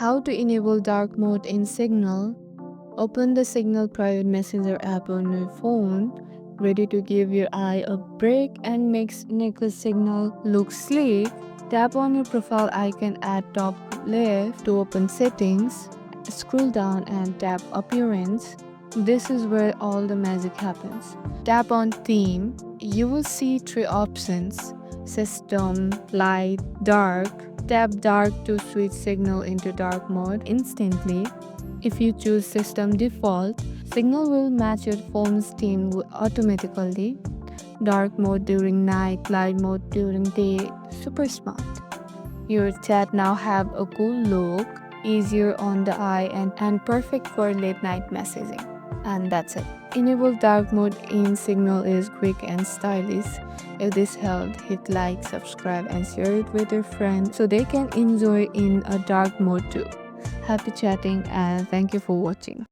How to enable dark mode in Signal. Open the Signal private messenger app on your phone, ready to give your eye a break and make the Signal look sleek. Tap on your profile icon at top left to open settings. Scroll down and tap appearance. This is where all the magic happens. Tap on theme. You will see three options: system, light, dark. Tap dark to switch Signal into dark mode instantly. If you choose system default, Signal will match your phone's theme automatically. Dark mode during night, light mode during day. Super smart. Your chat now have a cool look, easier on the eye and perfect for late night messaging. And that's it. Enable dark mode in Signal is quick and stylish. If this helped, hit like, subscribe and share it with your friends so they can enjoy in a dark mode too. Happy chatting and thank you for watching.